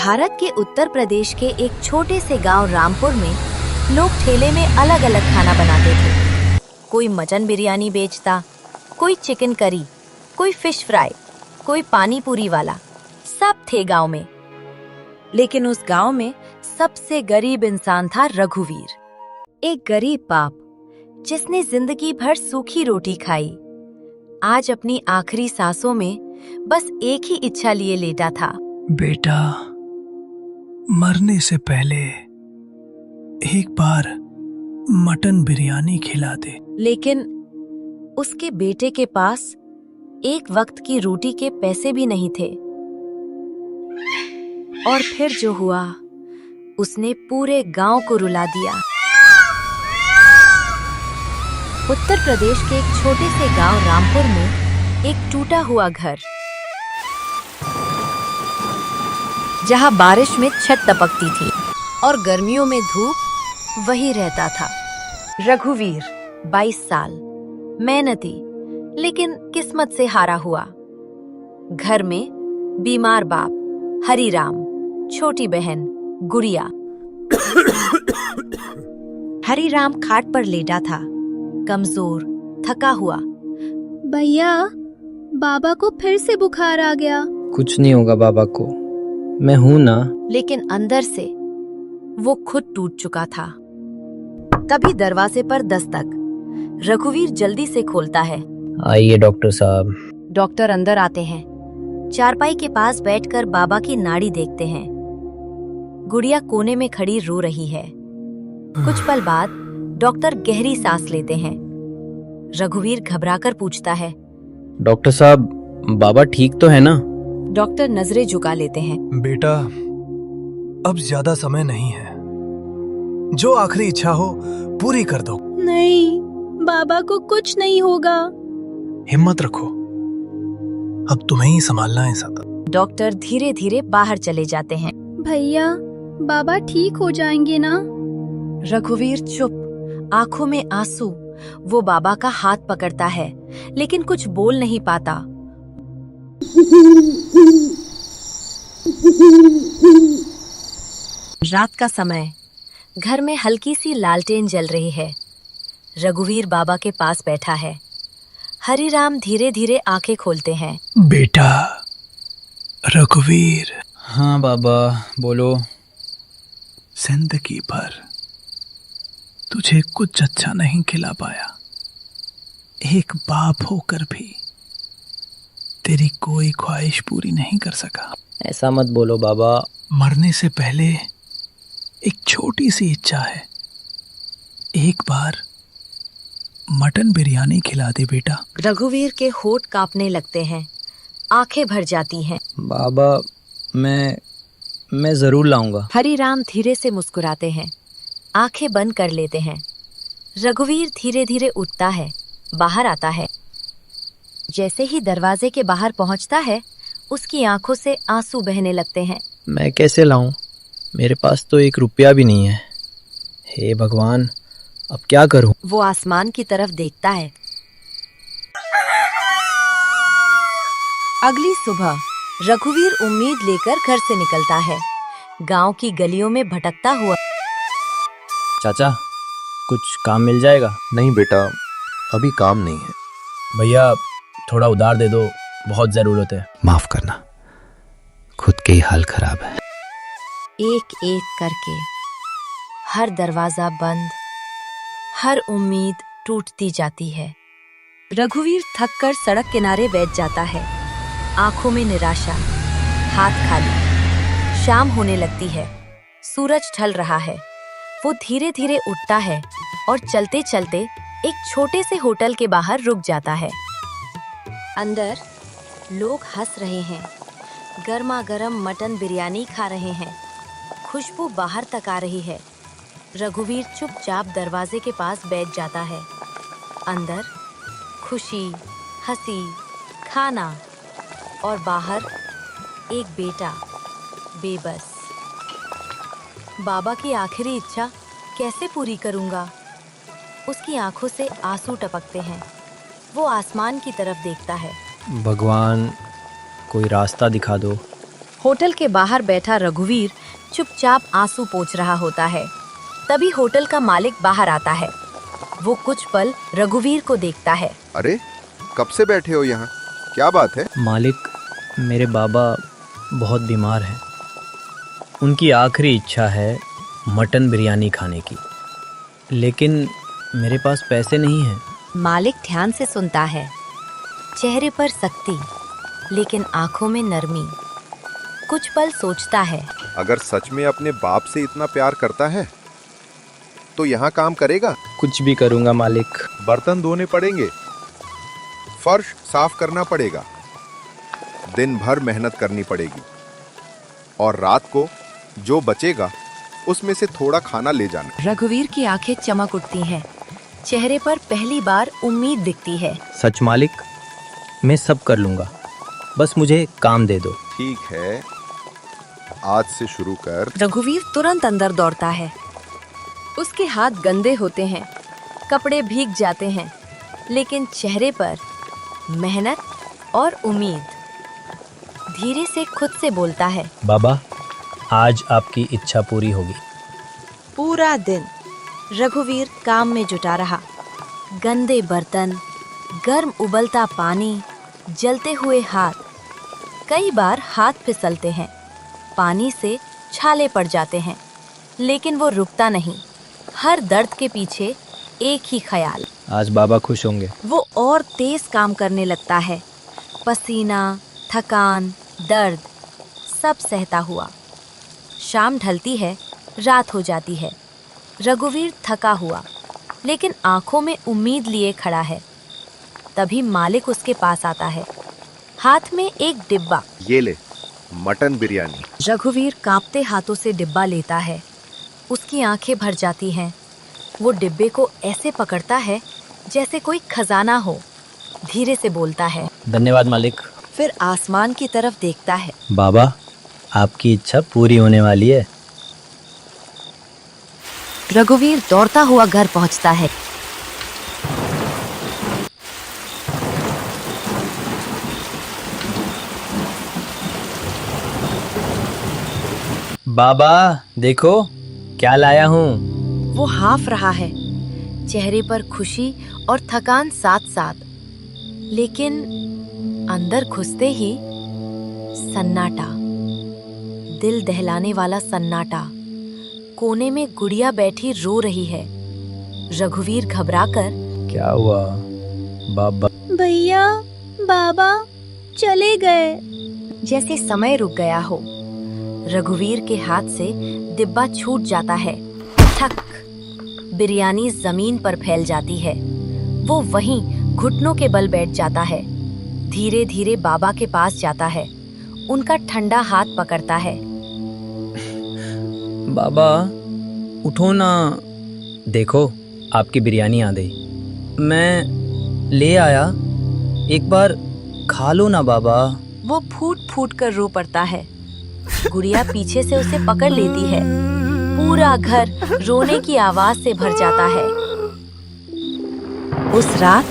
भारत के उत्तर प्रदेश के एक छोटे से गांव रामपुर में लोग ठेले में अलग अलग खाना बनाते थे। कोई मटन बिरयानी बेचता, कोई चिकन करी, कोई फिश फ्राई, कोई पानी पूरी वाला, सब थे गांव में। लेकिन उस गांव में सबसे गरीब इंसान था रघुवीर, एक गरीब बाप जिसने जिंदगी भर सूखी रोटी खाई। आज अपनी आखिरी सांसों में बस एक ही इच्छा लिए लेटा था। बेटा, मरने से पहले एक बार मटन बिरयानी खिला दे। लेकिन उसके बेटे के पास एक वक्त की रोटी के पैसे भी नहीं थे। और फिर जो हुआ, उसने पूरे गांव को रुला दिया। उत्तर प्रदेश के एक छोटे से गांव रामपुर में एक टूटा हुआ घर, जहां बारिश में छत टपकती थी और गर्मियों में धूप, वही रहता था रघुवीर। 22 साल, मेहनती लेकिन किस्मत से हारा हुआ। घर में बीमार बाप हरिराम, छोटी बहन गुड़िया। हरिराम खाट पर लेटा था, कमजोर, थका हुआ। भैया, बाबा को फिर से बुखार आ गया। कुछ नहीं होगा बाबा को, मैं हूं ना। लेकिन अंदर से वो खुद टूट चुका था। तभी दरवाजे पर दस्तक। रघुवीर जल्दी से खोलता है। आइए डॉक्टर साहब। डॉक्टर अंदर आते हैं। चारपाई के पास बैठकर बाबा की नाड़ी देखते हैं। गुड़िया कोने में खड़ी रो रही है। कुछ पल बाद डॉक्टर गहरी सांस लेते हैं। रघुवीर घबराकर पूछता है, डॉक्टर साहब, बाबा ठीक तो है ना? डॉक्टर नजरें झुका लेते हैं। बेटा, अब ज्यादा समय नहीं है। जो आखिरी इच्छा हो पूरी कर दो। नहीं, बाबा को कुछ नहीं होगा। हिम्मत रखो, अब तुम्हें ही संभालना है सब। डॉक्टर धीरे धीरे बाहर चले जाते हैं। भैया, बाबा ठीक हो जाएंगे ना? रघुवीर चुप, आंखों में आंसू। वो बाबा का हाथ पकड़ता है, लेकिन कुछ बोल नहीं पाता। रात का समय, घर में हल्की सी लालटेन जल रही है। रघुवीर बाबा के पास बैठा है। हरिराम धीरे धीरे आंखें खोलते हैं। बेटा रघुवीर। हाँ बाबा, बोलो। जिंदगी भर तुझे कुछ अच्छा नहीं खिला पाया। एक बाप होकर भी तेरी कोई ख्वाहिश पूरी नहीं कर सका। ऐसा मत बोलो बाबा। मरने से पहले एक छोटी सी इच्छा है। एक बार मटन बिरयानी खिला दे बेटा। रघुवीर के होठ कांपने लगते हैं, आंखें भर जाती हैं। बाबा, मैं जरूर लाऊंगा। हरिराम धीरे से मुस्कुराते हैं, आंखें बंद कर लेते हैं। रघुवीर धीरे धीरे उठता है, बाहर आता है। जैसे ही दरवाजे के बाहर पहुंचता है, उसकी आंखों से आंसू बहने लगते हैं। मैं कैसे लाऊं? मेरे पास तो 1 रुपया भी नहीं है। हे भगवान, अब क्या करूं? वो आसमान की तरफ देखता है। अगली सुबह रघुवीर उम्मीद लेकर घर से निकलता है, गांव की गलियों में भटकता हुआ। चाचा, कुछ काम मिल जाएगा? नहीं बेटा, अभी काम नहीं है। भैया, थोड़ा उधार दे दो, बहुत जरूरत है। माफ करना, खुद के ही हाल खराब है। एक एक करके हर दरवाजा बंद, हर उम्मीद टूटती जाती है। रघुवीर थककर सड़क किनारे बैठ जाता है, आंखों में निराशा, हाथ खाली। शाम होने लगती है, सूरज ढल रहा है। वो धीरे धीरे उठता है और चलते चलते एक छोटे से होटल के बाहर रुक जाता है। अंदर लोग हंस रहे हैं, गर्मा गर्म मटन बिरयानी खा रहे हैं। खुशबू बाहर तक आ रही है। रघुवीर चुपचाप दरवाजे के पास बैठ जाता है। अंदर खुशी, हंसी, खाना, और बाहर एक बेटा, बेबस। बाबा की आखिरी इच्छा कैसे पूरी करूंगा? उसकी आंखों से आंसू टपकते हैं। वो आसमान की तरफ देखता है। भगवान, कोई रास्ता दिखा दो। होटल के बाहर बैठा रघुवीर चुपचाप आंसू पोंछ रहा होता है। तभी होटल का मालिक बाहर आता है। वो कुछ पल रघुवीर को देखता है। अरे कब से बैठे हो यहाँ, क्या बात है? मालिक, मेरे बाबा बहुत बीमार हैं। उनकी आखिरी इच्छा है मटन बिरयानी खाने की, लेकिन मेरे पास पैसे नहीं हैं। मालिक ध्यान से सुनता है, चेहरे पर सख्ती लेकिन आंखों में नरमी। कुछ पल सोचता है। अगर सच में अपने बाप से इतना प्यार करता है तो यहाँ काम करेगा? कुछ भी करूँगा मालिक। बर्तन धोने पड़ेंगे, फर्श साफ करना पड़ेगा, दिन भर मेहनत करनी पड़ेगी और रात को जो बचेगा उसमें से थोड़ा खाना ले जाना। रघुवीर की आंखें चमक उठती हैं। चेहरे पर पहली बार उम्मीद दिखती है। सच मालिक, मैं सब कर लूँगा, बस मुझे काम दे दो। ठीक है, आज से शुरू कर। रघुवीर तुरंत अंदर दौड़ता है। उसके हाथ गंदे होते हैं, कपड़े भीग जाते हैं, लेकिन चेहरे पर मेहनत और उम्मीद। धीरे से खुद से बोलता है, बाबा, आज आपकी इच्छा पूरी होगी। पूरा दिन रघुवीर काम में जुटा रहा। गंदे बर्तन, गर्म उबलता पानी, जलते हुए हाथ। कई बार हाथ फिसलते हैं, पानी से छाले पड़ जाते हैं, लेकिन वो रुकता नहीं। हर दर्द के पीछे एक ही ख्याल, आज बाबा खुश होंगे। वो और तेज काम करने लगता है। पसीना, थकान, दर्द सब सहता हुआ। शाम ढलती है, रात हो जाती है। रघुवीर थका हुआ लेकिन आंखों में उम्मीद लिए खड़ा है। तभी मालिक उसके पास आता है, हाथ में एक डिब्बा। ये ले, मटन बिरयानी। रघुवीर कांपते हाथों से डिब्बा लेता है। उसकी आंखें भर जाती हैं। वो डिब्बे को ऐसे पकड़ता है जैसे कोई खजाना हो। धीरे से बोलता है, धन्यवाद मालिक। फिर आसमान की तरफ देखता है। बाबा, आपकी इच्छा पूरी होने वाली है। रघुवीर दौड़ता हुआ घर पहुंचता है। बाबा, देखो क्या लाया हूँ। वो हाँफ रहा है, चेहरे पर खुशी और थकान साथ साथ। लेकिन अंदर घुसते ही सन्नाटा, दिल दहलाने वाला सन्नाटा। कोने में गुड़िया बैठी रो रही है। रघुवीर घबराकर, क्या हुआ बाबा? भैया, बाबा चले गए। जैसे समय रुक गया हो। रघुवीर के हाथ से डिब्बा छूट जाता है। ठक, बिरयानी जमीन पर फैल जाती है। वो वहीं घुटनों के बल बैठ जाता है। धीरे धीरे बाबा के पास जाता है, उनका ठंडा हाथ पकड़ता है। बाबा, उठो ना। देखो, आपकी बिरयानी आ गई। मैं ले आया, एक बार खा लो ना बाबा। वो फूट फूट कर रो पड़ता है। गुड़िया पीछे से उसे पकड़ लेती है। पूरा घर रोने की आवाज से भर जाता है। उस रात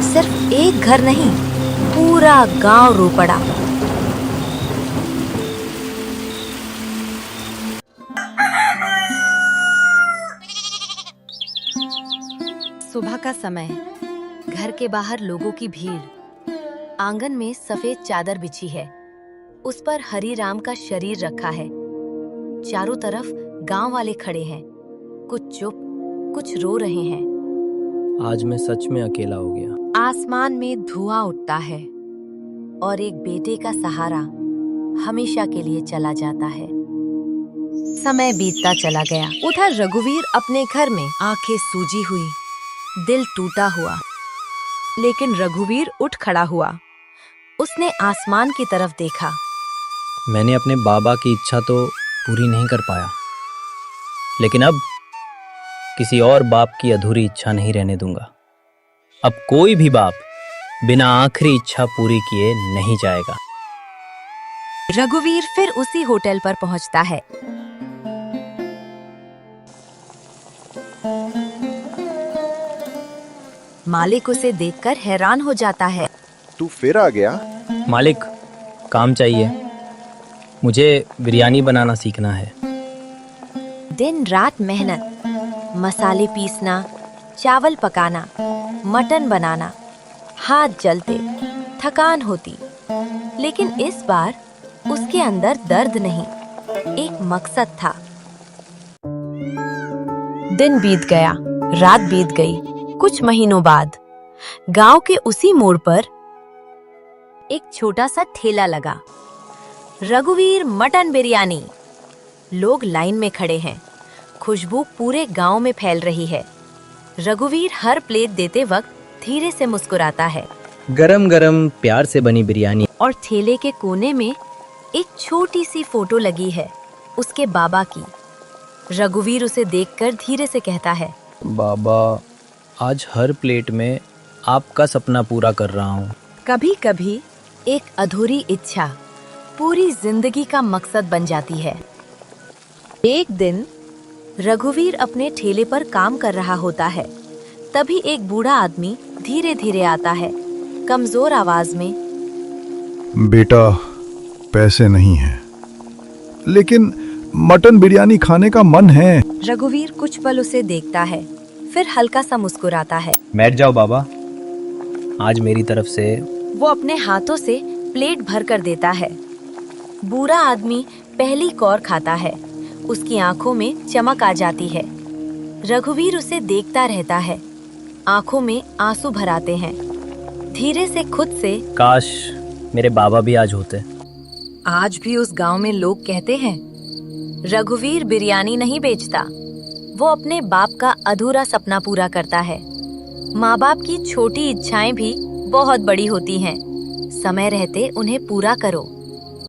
सिर्फ एक घर नहीं, पूरा गांव रो पड़ा। सुबह का समय, घर के बाहर लोगों की भीड़। आंगन में सफेद चादर बिछी है, उस पर हरी राम का शरीर रखा है। चारों तरफ गांव वाले खड़े हैं, कुछ चुप, कुछ रो रहे हैं। आज मैं सच में अकेला हो गया। आसमान में धुआं उठता है और एक बेटे का सहारा हमेशा के लिए चला जाता है। समय बीतता चला गया। उधर रघुवीर अपने घर में, आंखें सूजी हुई, दिल टूटा हुआ। लेकिन रघुवीर उठ खड़ा हुआ। उसने आसमान की तरफ देखा। मैंने अपने बाबा की इच्छा तो पूरी नहीं कर पाया, लेकिन अब किसी और बाप की अधूरी इच्छा नहीं रहने दूंगा। अब कोई भी बाप बिना आखिरी इच्छा पूरी किए नहीं जाएगा। रघुवीर फिर उसी होटल पर पहुंचता है। मालिक उसे देखकर हैरान हो जाता है। तू फिर आ गया? मालिक, काम चाहिए। मुझे बिरयानी बनाना सीखना है। दिन रात मेहनत, मसाले पीसना, चावल पकाना, मटन बनाना, हाथ जलते, थकान होती, लेकिन इस बार उसके अंदर दर्द नहीं, एक मकसद था। दिन बीत गया, रात बीत गई। कुछ महीनों बाद गांव के उसी मोड़ पर एक छोटा सा ठेला लगा। रघुवीर मटन बिरयानी। लोग लाइन में खड़े हैं, खुशबू पूरे गांव में फैल रही है। रघुवीर हर प्लेट देते वक्त धीरे से मुस्कुराता है। गरम गरम प्यार से बनी बिरयानी। और ठेले के कोने में एक छोटी सी फोटो लगी है, उसके बाबा की। रघुवीर उसे देखकर धीरे से कहता है, बाबा, आज हर प्लेट में आपका सपना पूरा कर रहा हूँ। कभी कभी एक अधूरी इच्छा पूरी जिंदगी का मकसद बन जाती है। एक दिन रघुवीर अपने ठेले पर काम कर रहा होता है, तभी एक बूढ़ा आदमी धीरे धीरे आता है, कमजोर आवाज में। बेटा, पैसे नहीं हैं, लेकिन मटन बिरयानी खाने का मन है। रघुवीर कुछ पल उसे देखता है, फिर हल्का सा मुस्कुराता है। बैठ जाओ बाबा, आज मेरी तरफ से। वो अपने हाथों से प्लेट भर कर देता है। बूढ़ा आदमी पहली कौर खाता है, उसकी आंखों में चमक आ जाती है। रघुवीर उसे देखता रहता है, आंखों में आंसू भर आते हैं। धीरे से खुद से, काश मेरे बाबा भी आज होते। आज भी उस गांव में लोग कहते हैं, रघुवीर बिरयानी नहीं बेचता, वो अपने बाप का अधूरा सपना पूरा करता है। माँ बाप की छोटी इच्छाएं भी बहुत बड़ी होती हैं, समय रहते उन्हें पूरा करो।